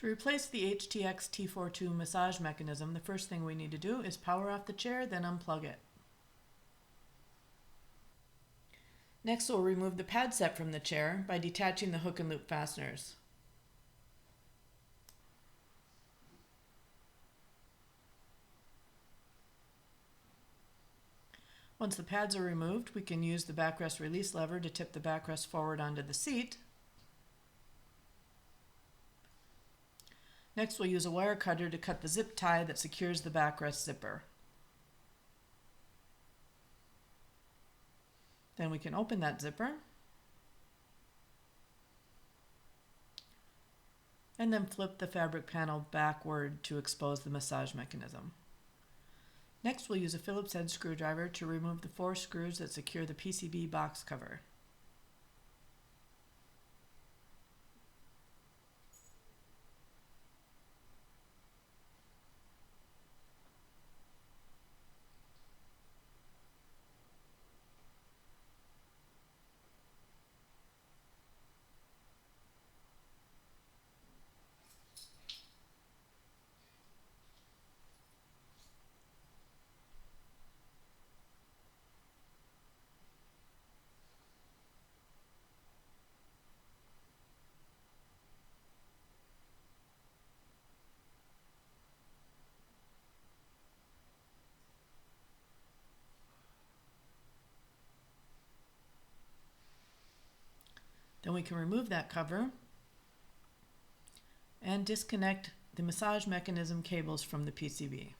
To replace the HTxT4 massage mechanism, the first thing we need to do is power off the chair, then unplug it. Next, we'll remove the pad set from the chair by detaching the hook and loop fasteners. Once the pads are removed, we can use the backrest release lever to tip the backrest forward onto the seat. Next, we'll use a wire cutter to cut the zip tie that secures the backrest zipper. Then we can open that zipper and then flip the fabric panel backward to expose the massage mechanism. Next, we'll use a Phillips head screwdriver to remove the 4 screws that secure the PCB box cover. Then we can remove that cover and disconnect the massage mechanism cables from the PCB.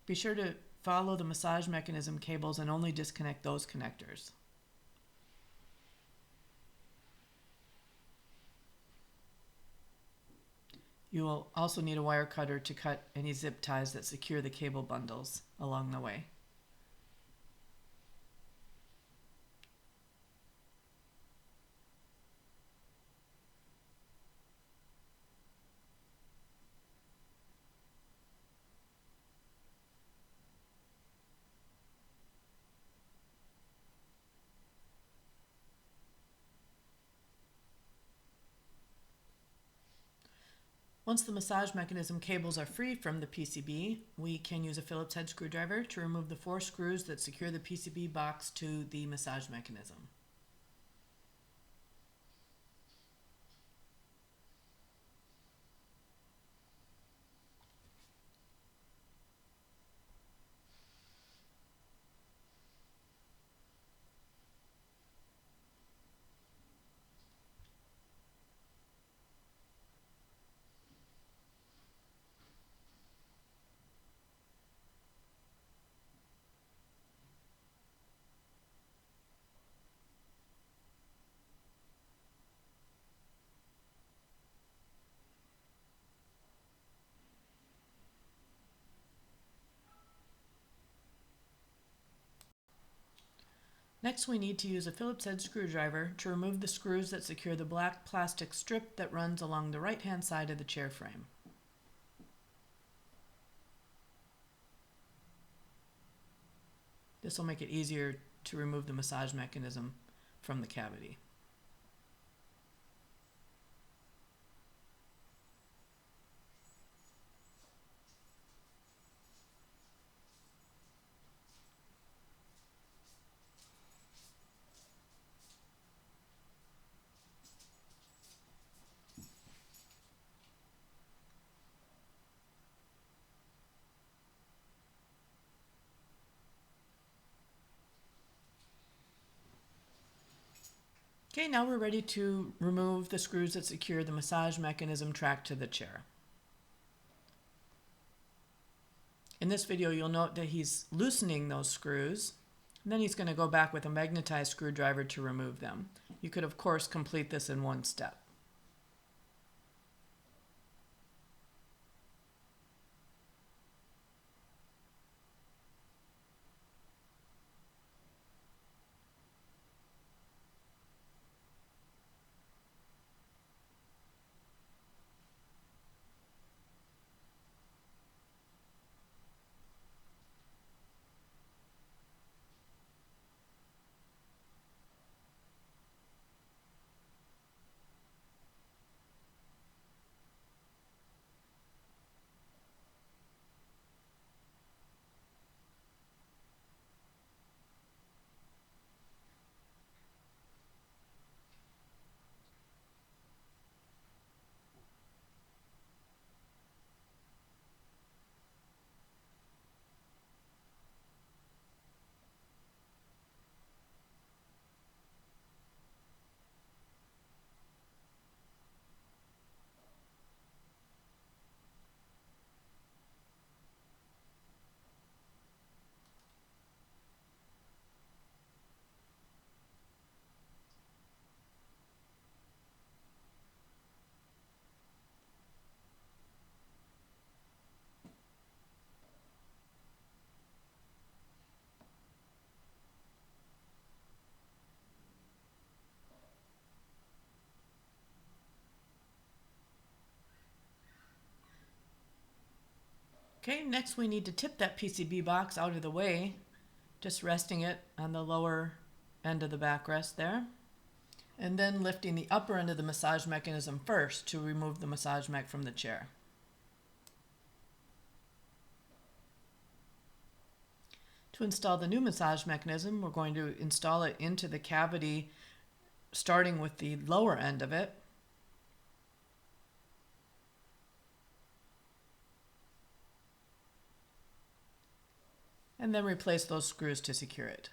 Be sure to follow the massage mechanism cables and only disconnect those connectors. You will also need a wire cutter to cut any zip ties that secure the cable bundles along the way. Once the massage mechanism cables are free from the PCB, we can use a Phillips head screwdriver to remove the 4 screws that secure the PCB box to the massage mechanism. Next, we need to use a Phillips head screwdriver to remove the screws that secure the black plastic strip that runs along the right-hand side of the chair frame. This will make it easier to remove the massage mechanism from the cavity. Okay, now we're ready to remove the screws that secure the massage mechanism track to the chair. In this video, you'll note that he's loosening those screws, and then he's going to go back with a magnetized screwdriver to remove them. You could, of course, complete this in one step. Okay, next we need to tip that PCB box out of the way, just resting it on the lower end of the backrest there, and then lifting the upper end of the massage mechanism first to remove the massage mech from the chair. To install the new massage mechanism, we're going to install it into the cavity, starting with the lower end of it. And then replace those screws to secure it.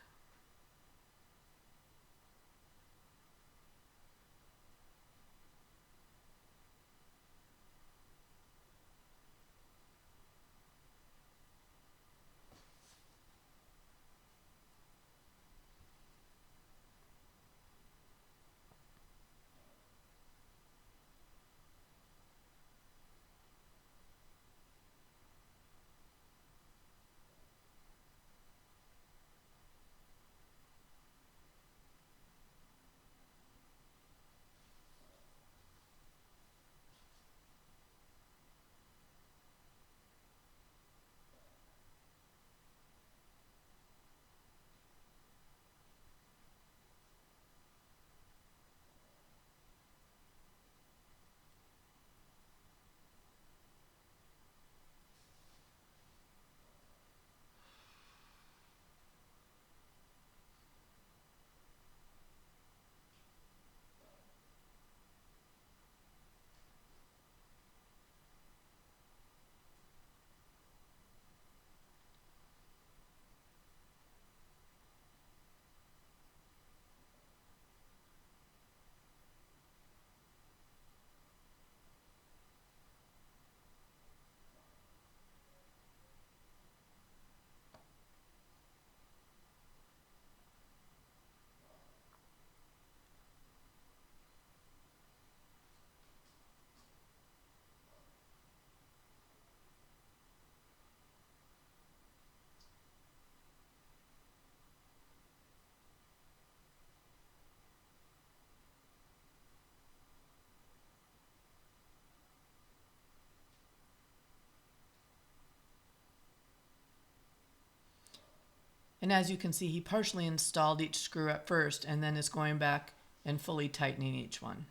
And as you can see, he partially installed each screw at first and then is going back and fully tightening each one.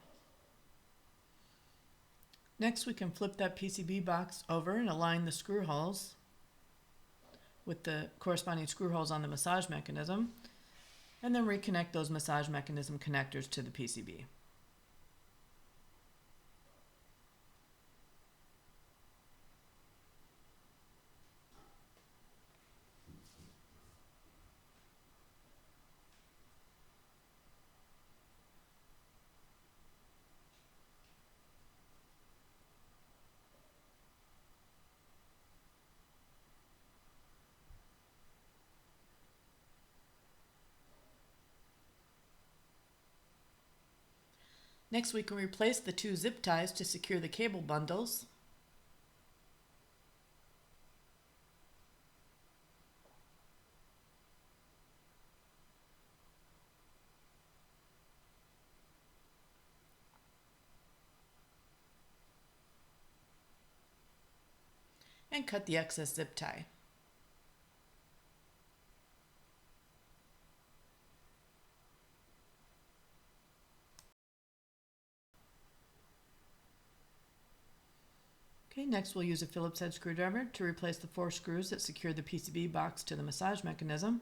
Next, we can flip that PCB box over and align the screw holes with the corresponding screw holes on the massage mechanism, and then reconnect those massage mechanism connectors to the PCB. Next, we can replace the two zip ties to secure the cable bundles. And cut the excess zip tie. Okay, next we'll use a Phillips head screwdriver to replace the 4 screws that secure the PCB box to the massage mechanism.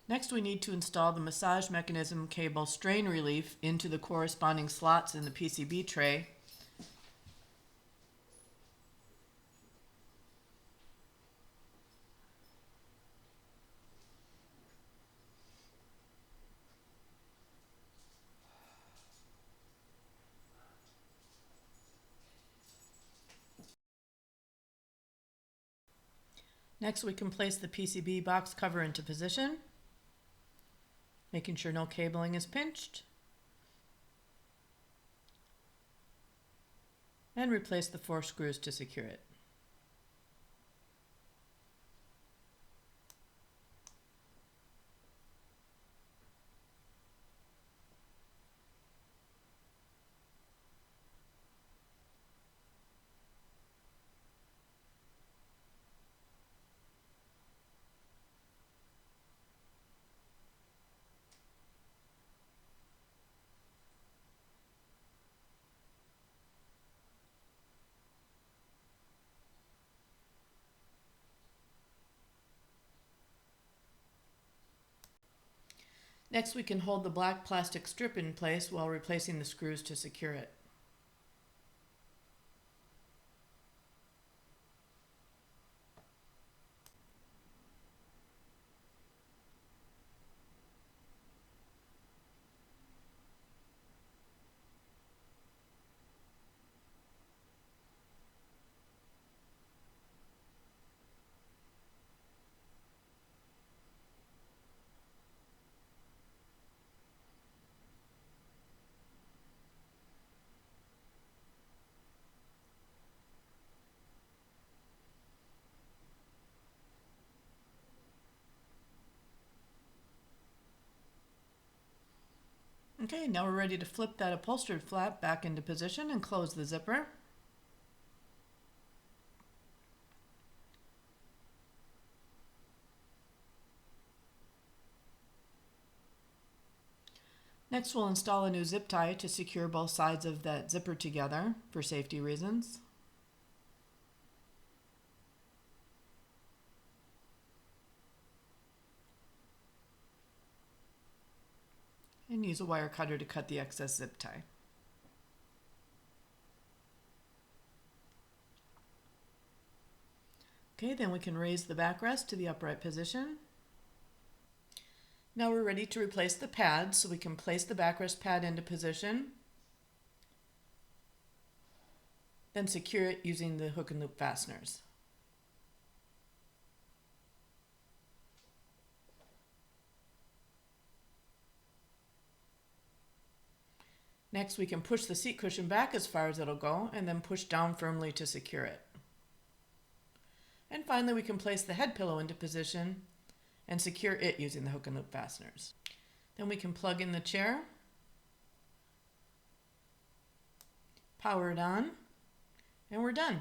Next, we need to install the massage mechanism cable strain relief into the corresponding slots in the PCB tray. Next, we can place the PCB box cover into position, making sure no cabling is pinched, and replace the 4 screws to secure it. Next, we can hold the black plastic strip in place while replacing the screws to secure it. Okay, now we're ready to flip that upholstered flap back into position and close the zipper. Next, we'll install a new zip tie to secure both sides of that zipper together for safety reasons. And use a wire cutter to cut the excess zip tie. Okay, then we can raise the backrest to the upright position. Now we're ready to replace the pad, so we can place the backrest pad into position, then secure it using the hook and loop fasteners. Next, we can push the seat cushion back as far as it'll go and then push down firmly to secure it. And finally, we can place the head pillow into position and secure it using the hook and loop fasteners. Then we can plug in the chair, power it on, and we're done.